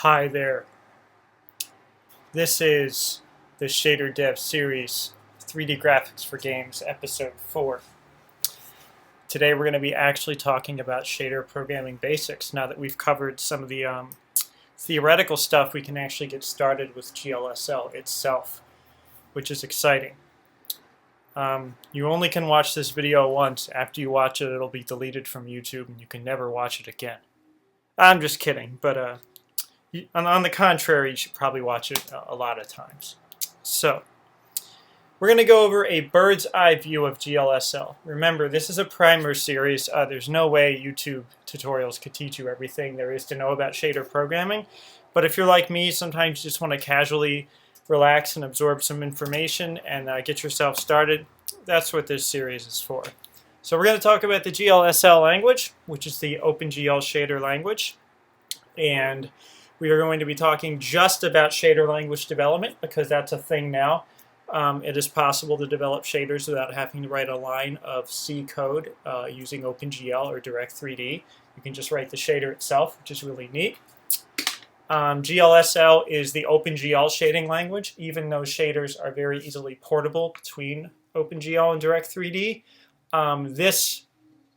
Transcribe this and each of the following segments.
Hi there. This is the Shader Dev Series 3D Graphics for Games, Episode 4. Today we're going to be actually talking about shader programming basics. Now that we've covered some of the theoretical stuff, we can actually get started with GLSL itself, which is exciting. You only can watch this video once. After you watch it, it'll be deleted from YouTube and you can never watch it again. I'm just kidding, but on the contrary, you should probably watch it a lot of times. So, we're going to go over a bird's eye view of GLSL. Remember, this is a primer series. There's no way YouTube tutorials could teach you everything there is to know about shader programming. But if you're like me, sometimes you just want to casually relax and absorb some information and get yourself started. That's what this series is for. So we're going to talk about the GLSL language, which is the OpenGL shader language. And we are going to be talking just about shader language development because that's a thing now. It is possible to develop shaders without having to write a line of C code using OpenGL or Direct3D. You can just write the shader itself, which is really neat. GLSL is the OpenGL shading language. Even though shaders are very easily portable between OpenGL and Direct3D, this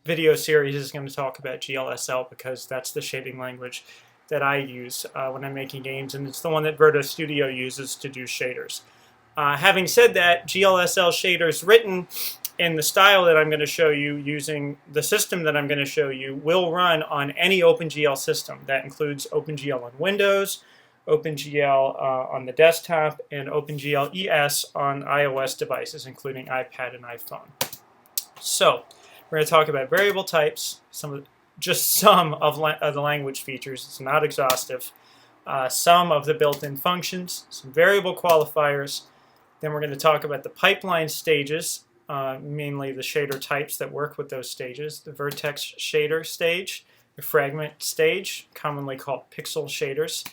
video series is going to talk about GLSL because that's the shading language that I use when I'm making games, and it's the one that Verto Studio uses to do shaders. Having said that, GLSL shaders written in the style that I'm going to show you using the system that I'm going to show you will run on any OpenGL system. That includes OpenGL on Windows, OpenGL on the desktop, and OpenGL ES on iOS devices, including iPad and iPhone. So, we're going to talk about variable types, just some of the language features. It's not exhaustive. Some of the built-in functions, some variable qualifiers. Then we're going to talk about the pipeline stages, mainly the shader types that work with those stages. The Vertex Shader stage, the Fragment stage, commonly called pixel shaders.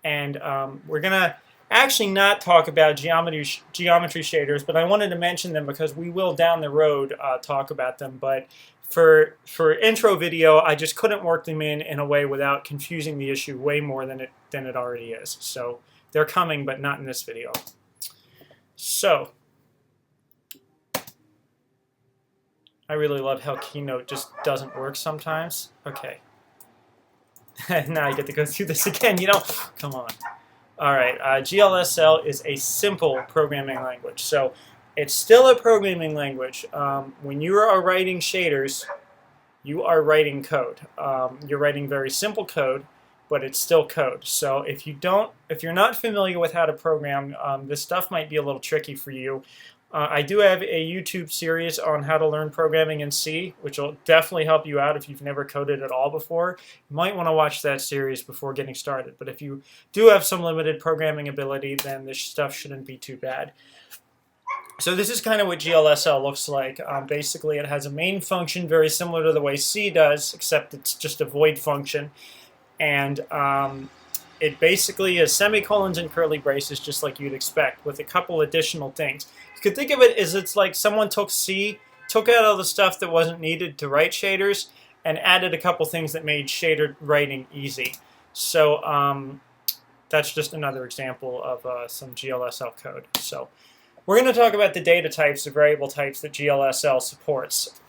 And we're going to actually not talk about geometry shaders, but I wanted to mention them because we will down the road talk about them. But for intro video, I just couldn't work them in a way without confusing the issue way more than it already is. So they're coming, but not in this video. So I really love how Keynote just doesn't work sometimes. Okay. Now I get to go through this again, Come on. All right, GLSL is a simple programming language. So it's still a programming language. When you are writing shaders, you are writing code. You're writing very simple code, but it's still code. So if you're not familiar with how to program, this stuff might be a little tricky for you. I do have a YouTube series on how to learn programming in C, which will definitely help you out if you've never coded at all before. You might want to watch that series before getting started. But if you do have some limited programming ability, then this stuff shouldn't be too bad. So this is kind of what GLSL looks like. Basically, it has a main function very similar to the way C does, except it's just a void function. And it basically is semicolons and curly braces, just like you'd expect, with a couple additional things. You could think of it as it's like someone took C, took out all the stuff that wasn't needed to write shaders, and added a couple things that made shader writing easy. So that's just another example of some GLSL code. So we're going to talk about the data types, the variable types that GLSL supports.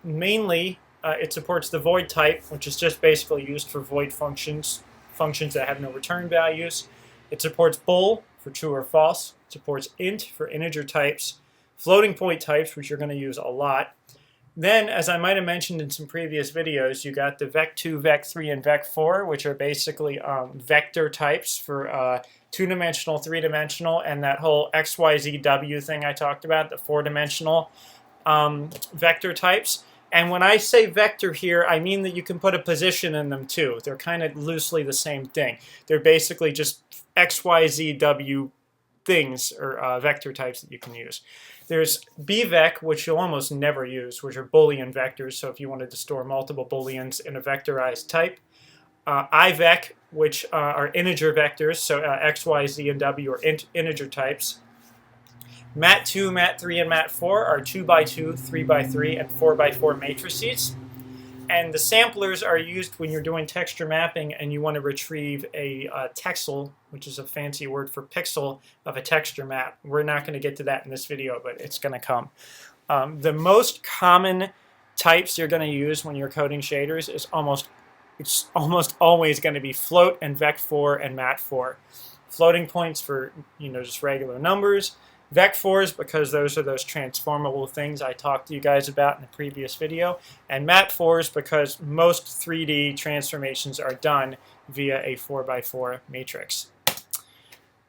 Mainly, it supports the void type, which is just basically used for void functions that have no return values. It supports bool for true or false. It supports int for integer types. Floating point types, which you're going to use a lot. Then, as I might have mentioned in some previous videos, you got the vec2, vec3, and vec4, which are basically vector types for two-dimensional, three-dimensional, and that whole XYZW thing I talked about, the four-dimensional vector types. And when I say vector here, I mean that you can put a position in them too. They're kind of loosely the same thing. They're basically just XYZW things, or vector types that you can use. There's bvec, which you'll almost never use, which are Boolean vectors, so if you wanted to store multiple Booleans in a vectorized type. Ivec, which are integer vectors, so X, Y, Z, and W are integer types. Mat2, Mat3, and Mat4 are 2x2, 3x3, and 4x4 matrices. And the samplers are used when you're doing texture mapping and you want to retrieve a texel, which is a fancy word for pixel of a texture map. We're not going to get to that in this video, but it's going to come. The most common types you're going to use when you're coding shaders is it's almost always going to be float and vec4 and mat4. Floating points for just regular numbers. Vec4s because those are those transformable things I talked to you guys about in the previous video, and mat4s because most 3D transformations are done via a 4x4 matrix.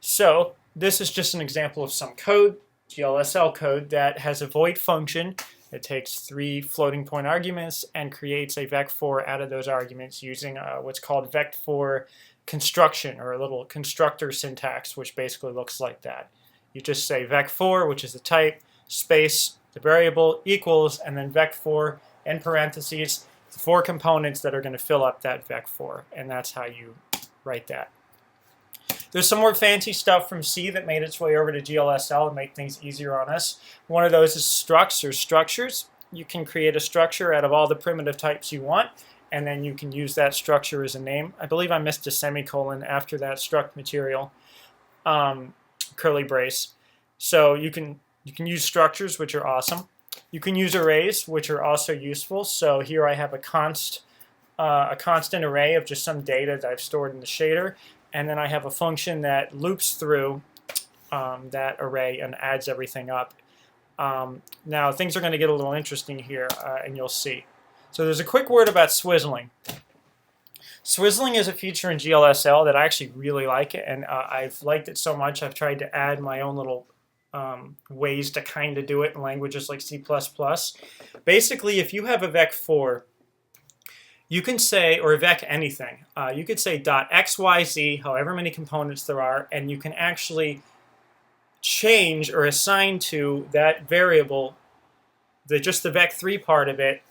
So this is just an example of some code, GLSL code, that has a void function. It takes 3 floating point arguments and creates a vec4 out of those arguments using what's called vec4 construction, or a little constructor syntax, which basically looks like that. You just say vec4, which is the type, space, the variable, equals, and then vec4 in parentheses, the 4 components that are going to fill up that vec4, and that's how you write that. There's some more fancy stuff from C that made its way over to GLSL to make things easier on us. One of those is structs or structures. You can create a structure out of all the primitive types you want, and then you can use that structure as a name. I believe I missed a semicolon after that struct material. Curly brace. So you can use structures, which are awesome. You can use arrays, which are also useful. So here I have a constant array of just some data that I've stored in the shader, and then I have a function that loops through that array and adds everything up. Now things are going to get a little interesting here, and you'll see. So there's a quick word about swizzling. Swizzling is a feature in GLSL that I actually really like it, and I've liked it so much I've tried to add my own little ways to kind of do it in languages like C++. Basically, if you have a vec4, you can say, or vec anything, you could say .xyz, however many components there are, and you can actually change or assign to that variable just the vec3 part of it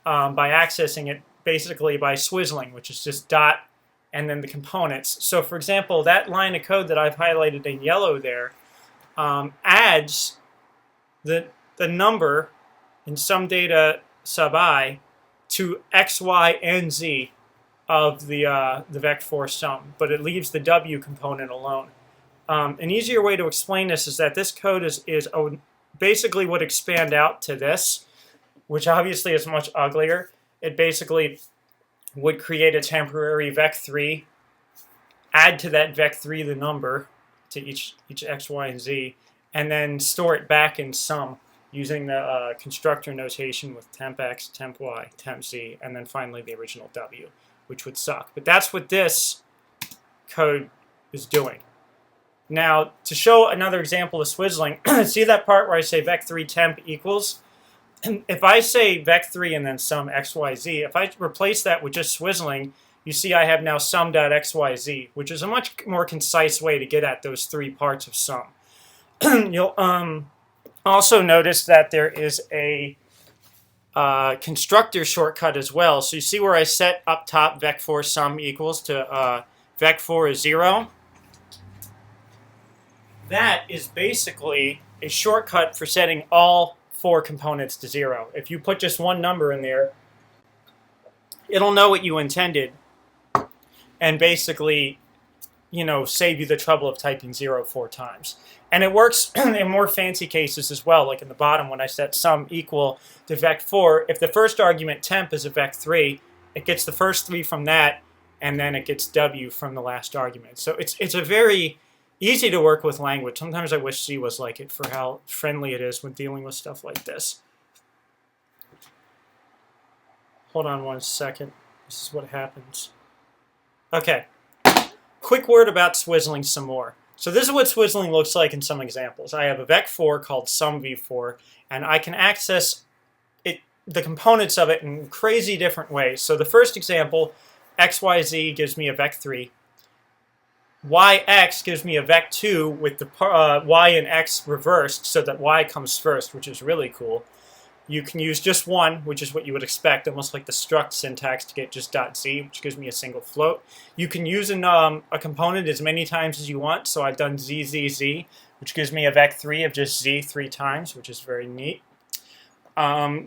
by accessing it basically by swizzling, which is just dot and then the components. So for example, that line of code that I've highlighted in yellow there adds the number in some data sub I to x, y, and z of the vec4 sum, but it leaves the w component alone. An easier way to explain this is that this code is basically would expand out to this, which obviously is much uglier. It basically would create a temporary vec3, add to that vec3 the number to each x, y, and z, and then store it back in sum using the constructor notation with temp x, temp y, temp z, and then finally the original w, which would suck. But that's what this code is doing. Now, to show another example of swizzling, see that part where I say vec3 temp equals? If I say vec3 and then sum xyz, if I replace that with just swizzling, you see I have now sum.xyz, which is a much more concise way to get at those 3 parts of sum. You'll also notice that there is a constructor shortcut as well. So you see where I set up top vec4 sum equals to vec4 is 0? That is basically a shortcut for setting all 4 components to 0. If you put just one number in there, it'll know what you intended and basically, save you the trouble of typing 0 4 times. And it works in more fancy cases as well, like in the bottom when I set sum equal to vec4. If the first argument temp is a vec3, it gets the first 3 from that, and then it gets w from the last argument. So it's a very easy to work with language. Sometimes I wish C was like it for how friendly it is when dealing with stuff like this. Hold on one second. This is what happens. Okay. Quick word about swizzling some more. So this is what swizzling looks like in some examples. I have a vec4 called sumv4, and I can access the components of it in crazy different ways. So the first example, xyz gives me a vec3. Yx gives me a vec2 with the y and x reversed so that y comes first, which is really cool. You can use just one, which is what you would expect, almost like the struct syntax to get just .z, which gives me a single float. You can use a component as many times as you want, so I've done zzz, which gives me a vec3 of just z 3 times, which is very neat.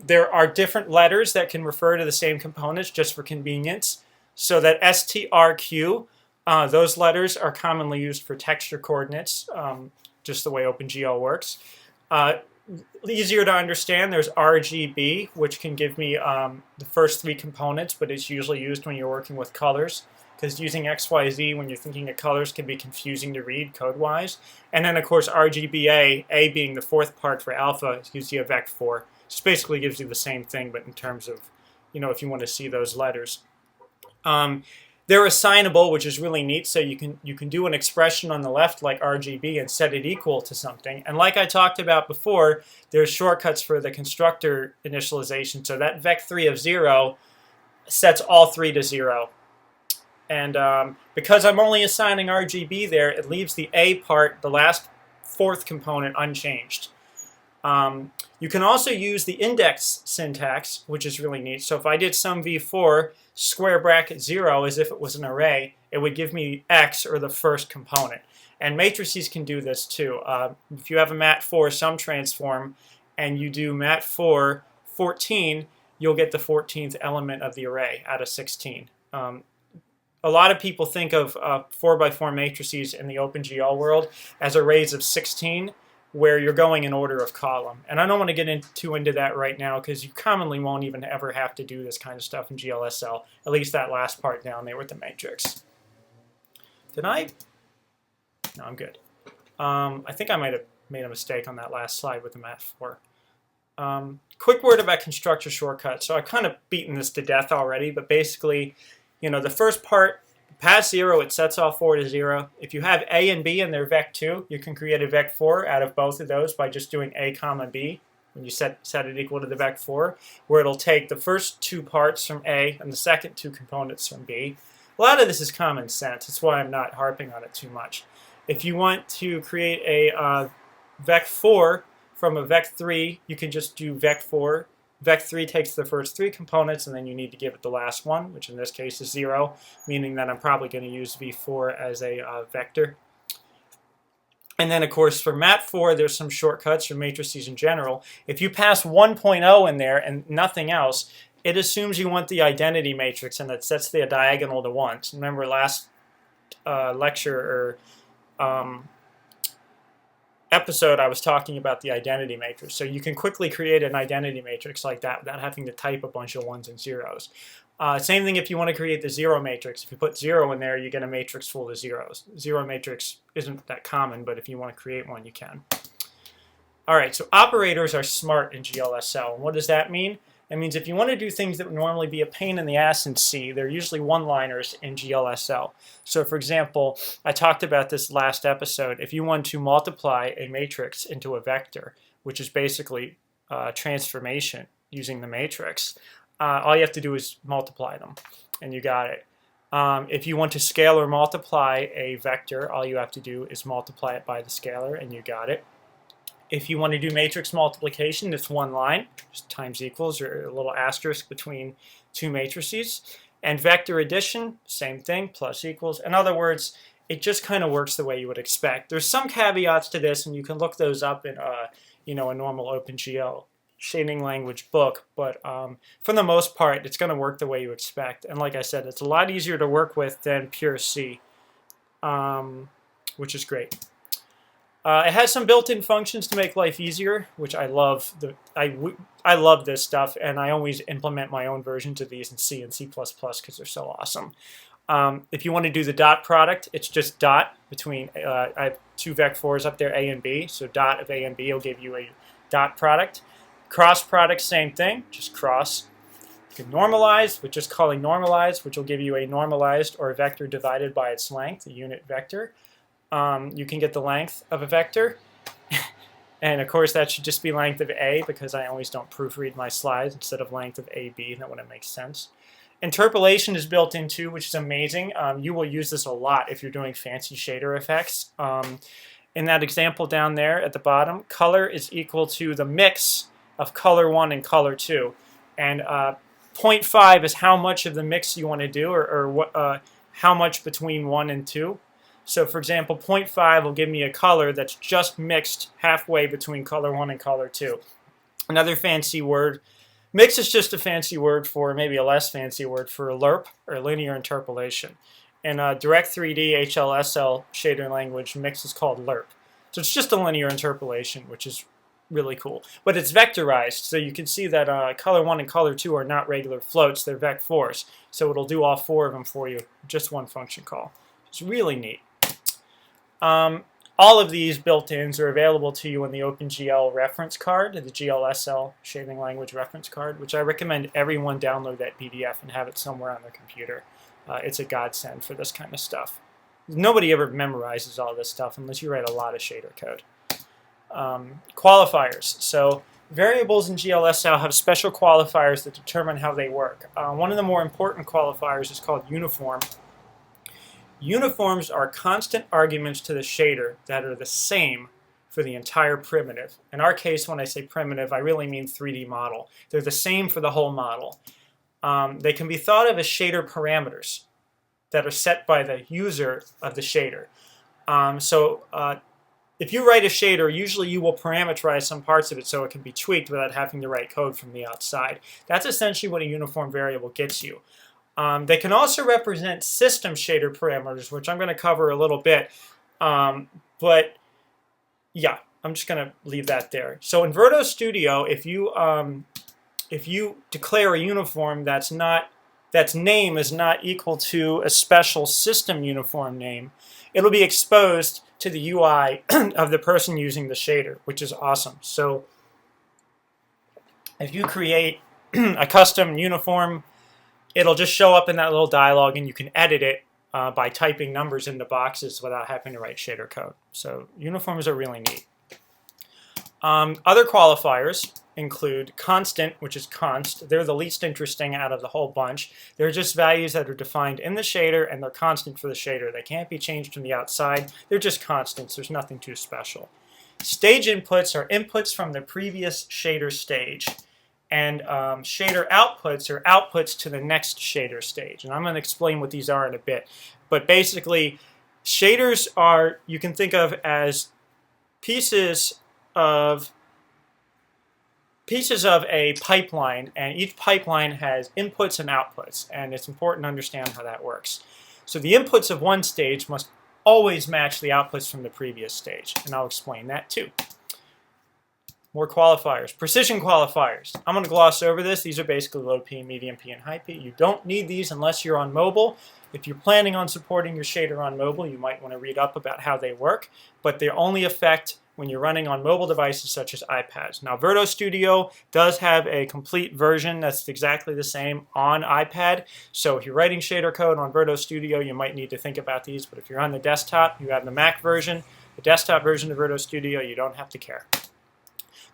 There are different letters that can refer to the same components just for convenience. So that strq, those letters are commonly used for texture coordinates, just the way OpenGL works. Easier to understand, there's RGB, which can give me the first three components, but it's usually used when you're working with colors, because using XYZ when you're thinking of colors can be confusing to read code-wise. And then, of course, RGBA, A being the fourth part for alpha, gives you a vec4. Just basically gives you the same thing, but in terms of, if you want to see those letters. They're assignable, which is really neat. So you can do an expression on the left like RGB and set it equal to something. And like I talked about before, there's shortcuts for the constructor initialization. So that vec3 of 0 sets all three to 0. And because I'm only assigning RGB there, it leaves the A part, the last fourth component, unchanged. You can also use the index syntax, which is really neat. So if I did sum v4 square bracket 0 as if it was an array, it would give me x, or the first component. And matrices can do this too. If you have a mat4 sum transform and you do mat4 14, you'll get the 14th element of the array out of 16. A lot of people think of 4x4 matrices in the OpenGL world as arrays of 16, where you're going in order of column. And I don't want to get into that right now, because you commonly won't even ever have to do this kind of stuff in GLSL, at least that last part down there with the matrix. Did I? No, I'm good. I think I might have made a mistake on that last slide with the mat4. Quick word about constructor shortcuts. So I've kind of beaten this to death already, but basically, the first part, past 0, it sets all 4 to 0. If you have A and B and they're vec2, you can create a vec4 out of both of those by just doing A comma B when you set it equal to the vec4, where it'll take the first two parts from A and the second two components from B. A lot of this is common sense. That's why I'm not harping on it too much. If you want to create a vec4 from a vec3, you can just do vec4. Vec3 takes the first three components, and then you need to give it the last one, which in this case is 0, meaning that I'm probably going to use v4 as a vector. And then, of course, for mat4, there's some shortcuts for matrices in general. If you pass 1.0 in there and nothing else, it assumes you want the identity matrix, and it sets the diagonal to 1. So remember last lecture or episode, I was talking about the identity matrix. So you can quickly create an identity matrix like that without having to type a bunch of 1s and 0s. Same thing if you want to create the 0 matrix. If you put 0 in there, you get a matrix full of 0s. 0 matrix isn't that common, but if you want to create one, you can. All right, so operators are smart in GLSL. And what does that mean? It means if you want to do things that would normally be a pain in the ass in C, they're usually one-liners in GLSL. So for example, I talked about this last episode. If you want to multiply a matrix into a vector, which is basically transformation using the matrix, all you have to do is multiply them, and you got it. If you want to scale or multiply a vector, all you have to do is multiply it by the scalar, and you got it. If you want to do matrix multiplication, it's one line, just times equals, or a little asterisk between two matrices. And vector addition, same thing, plus equals. In other words, it just kind of works the way you would expect. There's some caveats to this, and you can look those up in a normal OpenGL shading language book. But for the most part, it's going to work the way you expect. And like I said, it's a lot easier to work with than pure C, which is great. It has some built-in functions to make life easier, which I love. I love this stuff, and I always implement my own versions of these in C and C++ because they're so awesome. If you want to do the dot product, it's just dot between, I have two vec4s up there, A and B, so dot of A and B will give you a dot product. Cross product, same thing, just cross. You can normalize with just calling normalize, which will give you a normalized or a vector divided by its length, a unit vector. You can get the length of a vector, and of course that should just be length of A, because I always don't proofread my slides instead of length of AB. That wouldn't make sense. Interpolation is built in too, which is amazing. You will use this a lot if you're doing fancy shader effects. In that example down there at the bottom, color is equal to the mix of color 1 and color 2, and 0.5 is how much of the mix you want to do, or what, how much between 1 and 2. So for example, 0.5 will give me a color that's just mixed halfway between color 1 and color 2. Another fancy word. Mix is just a fancy word for, maybe a less fancy word for lerp, or linear interpolation. In Direct3D HLSL shader language, mix is called lerp. So it's just a linear interpolation, which is really cool. But it's vectorized, so you can see that color 1 and color 2 are not regular floats, they're vec4s. So it'll do all 4 of them for you, just one function call. It's really neat. All of these built-ins are available to you in the OpenGL reference card, the GLSL shading language reference card, which I recommend everyone download that PDF and have it somewhere on their computer. It's a godsend for this kind of stuff. Nobody ever memorizes all this stuff unless you write a lot of shader code. Qualifiers. So variables in GLSL have special qualifiers that determine how they work. One of the more important qualifiers is called uniform. Uniforms are constant arguments to the shader that are the same for the entire primitive. In our case, when I say primitive, I really mean 3D model. They're the same for the whole model. They can be thought of as shader parameters that are set by the user of the shader. If you write a shader, usually you will parameterize some parts of it so it can be tweaked without having to write code from the outside. That's essentially what a uniform variable gets you. They can also represent system shader parameters, which I'm going to cover a little bit. But yeah, I'm just going to leave that there. So in Verto Studio, if you declare a uniform that's name is not equal to a special system uniform name, it'll be exposed to the UI of the person using the shader, which is awesome. So if you create a custom uniform, it'll just show up in that little dialog, and you can edit it by typing numbers into boxes without having to write shader code. So uniforms are really neat. Other qualifiers include constant, which is const. They're the least interesting out of the whole bunch. They're just values that are defined in the shader, and they're constant for the shader. They can't be changed from the outside. They're just constants. There's nothing too special. Stage inputs are inputs from the previous shader stage. And shader outputs are outputs to the next shader stage. And I'm going to explain what these are in a bit. But basically, shaders are, you can think of as pieces of a pipeline, and each pipeline has inputs and outputs, and it's important to understand how that works. So the inputs of one stage must always match the outputs from the previous stage, and I'll explain that too. More qualifiers. Precision qualifiers. I'm going to gloss over this. These are basically low P, medium P, and high P. You don't need these unless you're on mobile. If you're planning on supporting your shader on mobile, you might want to read up about how they work, but they only affect when you're running on mobile devices such as iPads. Now, Verto Studio does have a complete version that's exactly the same on iPad, so if you're writing shader code on Verto Studio, you might need to think about these, but if you're on the desktop, you have the Mac version, the desktop version of Verto Studio, you don't have to care.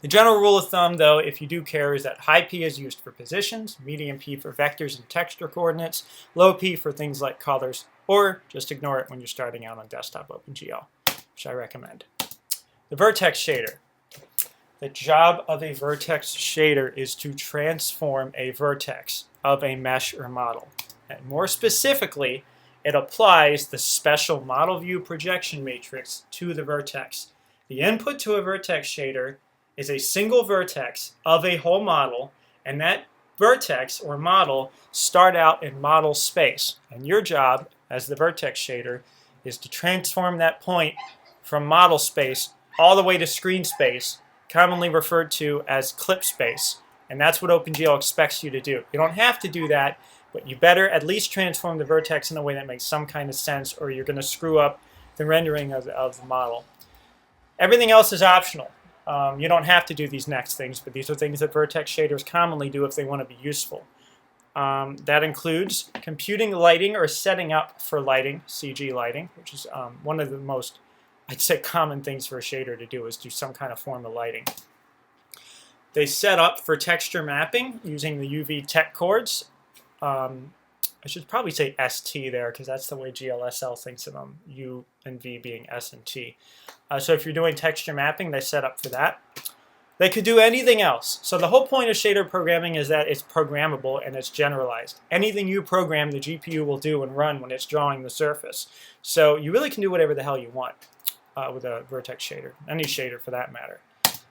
The general rule of thumb, though, if you do care, is that high P is used for positions, medium P for vectors and texture coordinates, low P for things like colors, or just ignore it when you're starting out on desktop OpenGL, which I recommend. The Vertex Shader. The job of a Vertex Shader is to transform a vertex of a mesh or model. And more specifically, it applies the special model view projection matrix to the vertex. The input to a Vertex Shader is a single vertex of a whole model, and that vertex or model start out in model space. And your job as the Vertex Shader is to transform that point from model space all the way to screen space, commonly referred to as clip space. And that's what OpenGL expects you to do. You don't have to do that, but you better at least transform the vertex in a way that makes some kind of sense, or you're going to screw up the rendering of the model. Everything else is optional. You don't have to do these next things, but these are things that Vertex Shaders commonly do if they want to be useful. That includes computing lighting or setting up for lighting, CG lighting, which is one of the most, I'd say, common things for a shader to do is do some kind of form of lighting. They set up for texture mapping using the UV tech chords. I should probably say ST there because that's the way GLSL thinks of them, U and V being S and T. So if you're doing texture mapping, they set up for that. They could do anything else. So the whole point of shader programming is that it's programmable and it's generalized. Anything you program, the GPU will do and run when it's drawing the surface. So you really can do whatever the hell you want with a Vertex shader, any shader for that matter.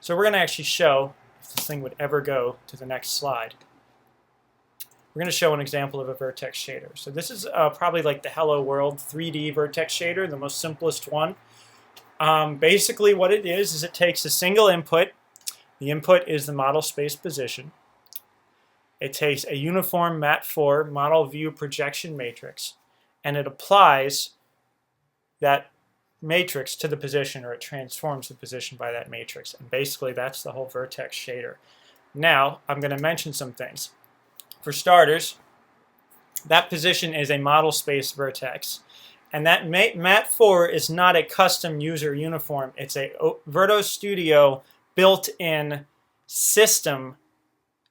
So we're going to actually show if this thing would ever go to the next slide. We're going to show an example of a vertex shader. So this is probably like the Hello World 3D vertex shader, the most simplest one. Basically what it is it takes a single input. The input is the model space position. It takes a uniform mat4 model view projection matrix, and it applies that matrix to the position, or it transforms the position by that matrix. And basically that's the whole vertex shader. Now I'm going to mention some things. For starters, that position is a model space vertex. And that mat4 is not a custom user uniform. It's a Verto Studio built-in system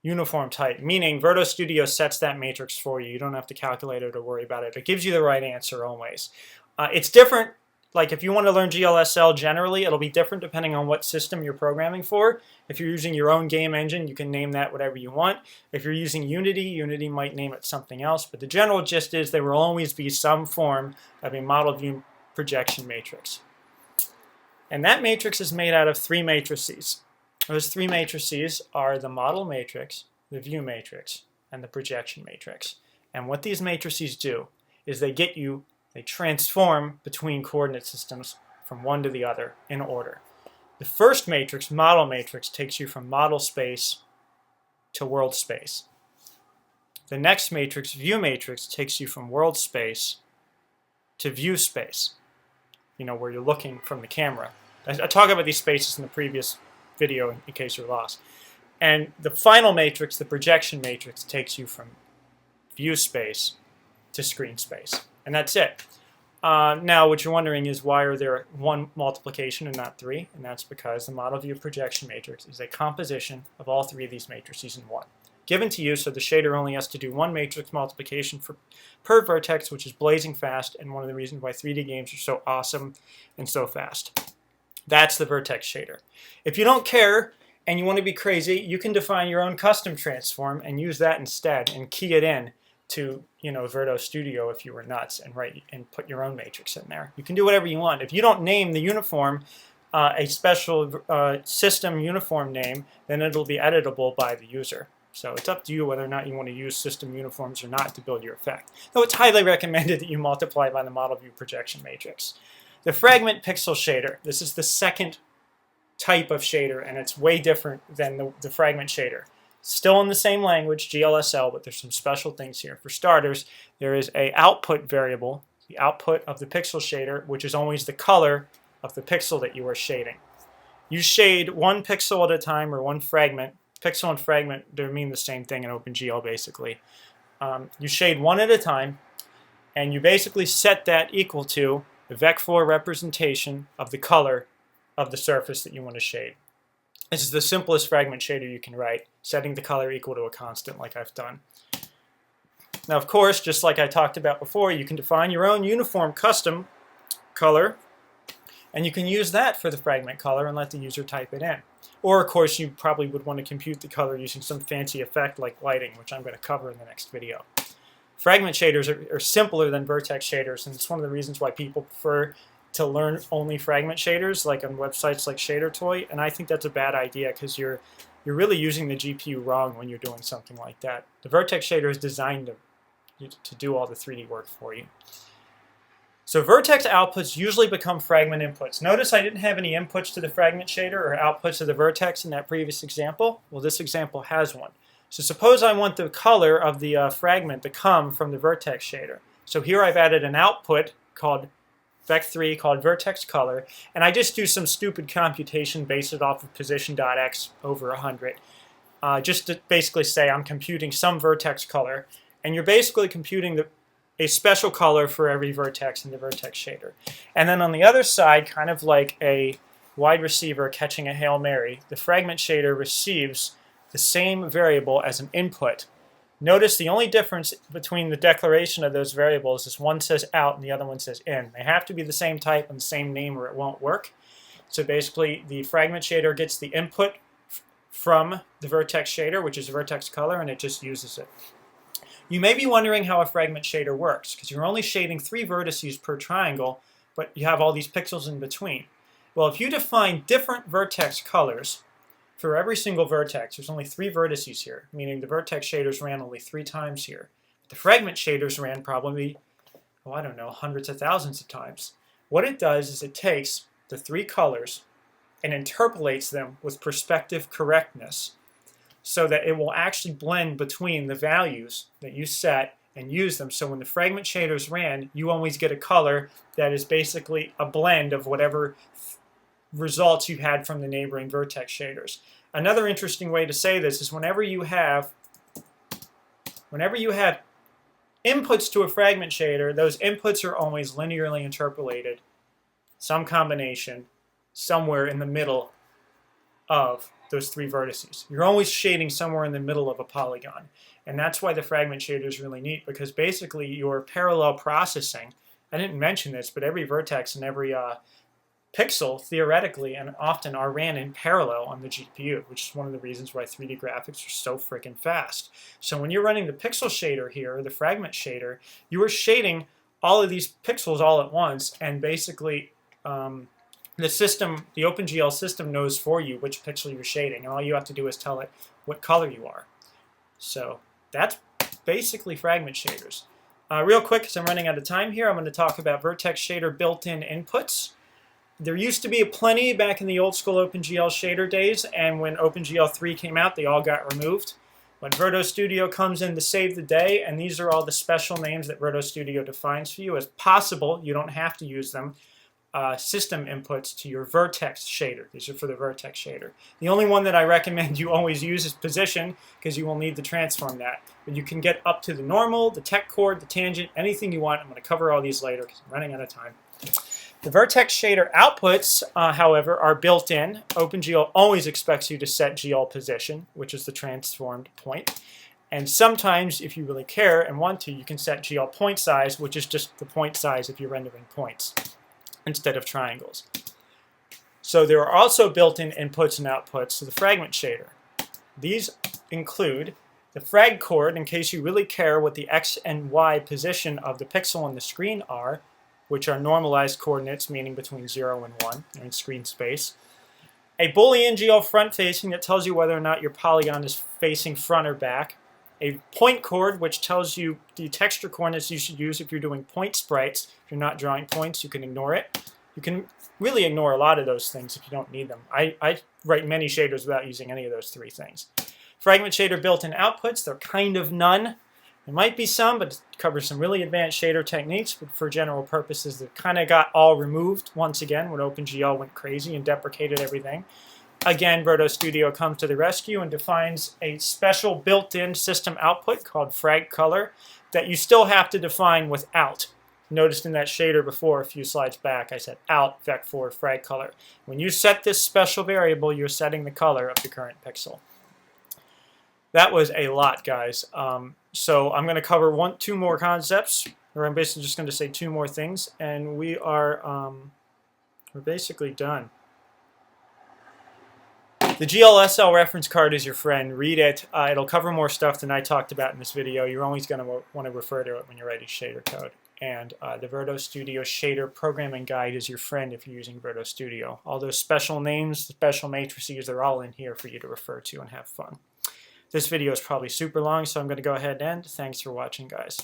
uniform type, meaning Verto Studio sets that matrix for you. You don't have to calculate it or worry about it. It gives you the right answer always. It's different. Like if you want to learn GLSL generally, it'll be different depending on what system you're programming for. If you're using your own game engine, you can name that whatever you want. If you're using Unity, Unity might name it something else. But the general gist is there will always be some form of a model view projection matrix. And that matrix is made out of 3 matrices. Those 3 matrices are the model matrix, the view matrix, and the projection matrix. And what these matrices do is they transform between coordinate systems from one to the other in order. The first matrix, model matrix, takes you from model space to world space. The next matrix, view matrix, takes you from world space to view space, where you're looking from the camera. I talk about these spaces in the previous video in case you're lost. And the final matrix, the projection matrix, takes you from view space to screen space. And that's it. Now what you're wondering is why are there 1 multiplication and not 3? And that's because the model view projection matrix is a composition of all 3 of these matrices in one. Given to you, so the shader only has to do 1 matrix multiplication per vertex, which is blazing fast, and one of the reasons why 3D games are so awesome and so fast. That's the vertex shader. If you don't care and you want to be crazy, you can define your own custom transform and use that instead and key it in to Verto Studio if you were nuts and put your own matrix in there. You can do whatever you want. If you don't name the uniform a special system uniform name, then it'll be editable by the user. So it's up to you whether or not you want to use system uniforms or not to build your effect. Though it's highly recommended that you multiply by the model view projection matrix. The fragment pixel shader. This is the second type of shader, and it's way different than the fragment shader. Still in the same language, GLSL, but there's some special things here. For starters, there is an output variable, the output of the pixel shader, which is always the color of the pixel that you are shading. You shade 1 pixel at a time, or 1 fragment. Pixel and fragment, they mean the same thing in OpenGL, basically. You shade 1 at a time, and you basically set that equal to the vec4 representation of the color of the surface that you want to shade. This is the simplest fragment shader you can write, setting the color equal to a constant like I've done. Now, of course, just like I talked about before, you can define your own uniform custom color, and you can use that for the fragment color and let the user type it in. Or, of course, you probably would want to compute the color using some fancy effect like lighting, which I'm going to cover in the next video. Fragment shaders are simpler than vertex shaders, and it's one of the reasons why people prefer to learn only fragment shaders, like on websites like ShaderToy, and I think that's a bad idea because you're really using the GPU wrong when you're doing something like that. The vertex shader is designed to do all the 3D work for you. So vertex outputs usually become fragment inputs. Notice I didn't have any inputs to the fragment shader or outputs to the vertex in that previous example. Well, this example has one. So suppose I want the color of the fragment to come from the vertex shader. So here I've added an output called vec3 called vertex color, and I just do some stupid computation based it off of position.x over 100, just to basically say I'm computing some vertex color, and you're basically computing a special color for every vertex in the vertex shader. And then on the other side, kind of like a wide receiver catching a Hail Mary, the fragment shader receives the same variable as an input. Notice the only difference between the declaration of those variables is one says out and the other one says in. They have to be the same type and the same name or it won't work. So basically the fragment shader gets the input from the vertex shader, which is vertex color, and it just uses it. You may be wondering how a fragment shader works, because you're only shading 3 vertices per triangle, but you have all these pixels in between. Well, if you define different vertex colors, for every single vertex, there's only 3 vertices here, meaning the vertex shaders ran only 3 times here. The fragment shaders ran probably, oh, I don't know, hundreds of thousands of times. What it does is it takes the 3 colors and interpolates them with perspective correctness so that it will actually blend between the values that you set and use them. So when the fragment shaders ran, you always get a color that is basically a blend of whatever results you had from the neighboring vertex shaders. Another interesting way to say this is whenever you have inputs to a fragment shader, those inputs are always linearly interpolated, some combination, somewhere in the middle of those 3 vertices. You're always shading somewhere in the middle of a polygon. And that's why the fragment shader is really neat, because basically your parallel processing, I didn't mention this, but every vertex and every pixel, theoretically, and often are ran in parallel on the GPU, which is one of the reasons why 3D graphics are so freaking fast. So when you're running the pixel shader here, or the fragment shader, you are shading all of these pixels all at once, and basically the system, the OpenGL system, knows for you which pixel you're shading, and all you have to do is tell it what color you are. So that's basically fragment shaders. Real quick, because I'm running out of time here, I'm going to talk about Vertex Shader built-in inputs. There used to be plenty back in the old school OpenGL shader days, and when OpenGL 3 came out, they all got removed. But Verto Studio comes in to save the day, and these are all the special names that Verto Studio defines for you as possible. You don't have to use them. System inputs to your Vertex shader. These are for the Vertex shader. The only one that I recommend you always use is position, because you will need to transform that. But you can get up to the normal, the tech chord, the tangent, anything you want. I'm going to cover all these later because I'm running out of time. The Vertex shader outputs, however, are built in. OpenGL always expects you to set GL position, which is the transformed point. And sometimes, if you really care and want to, you can set GL point size, which is just the point size if you're rendering points instead of triangles. So there are also built-in inputs and outputs to the fragment shader. These include the frag chord, in case you really care what the X and Y position of the pixel on the screen are, which are normalized coordinates, meaning between 0 and 1 in screen space. A Boolean GL front facing that tells you whether or not your polygon is facing front or back. A point chord, which tells you the texture coordinates you should use if you're doing point sprites. If you're not drawing points, you can ignore it. You can really ignore a lot of those things if you don't need them. I write many shaders without using any of those 3 things. Fragment shader built-in outputs, they're kind of none. There might be some, but it covers some really advanced shader techniques, but for general purposes, they kind of got all removed once again when OpenGL went crazy and deprecated everything. Again, Verto Studio comes to the rescue and defines a special built-in system output called frag color that you still have to define without. Noticed in that shader before, a few slides back, I said out vec4 frag color. When you set this special variable, you're setting the color of the current pixel. That was a lot, guys. So I'm going to cover 2 more concepts, or I'm basically just going to say 2 more things, and we're basically done. The GLSL reference card is your friend. Read it. It'll cover more stuff than I talked about in this video. You're always going to want to refer to it when you're writing shader code. And the Verto Studio Shader Programming Guide is your friend if you're using Verto Studio. All those special names, special matrices, they're all in here for you to refer to and have fun. This video is probably super long, so I'm going to go ahead and end. Thanks for watching, guys.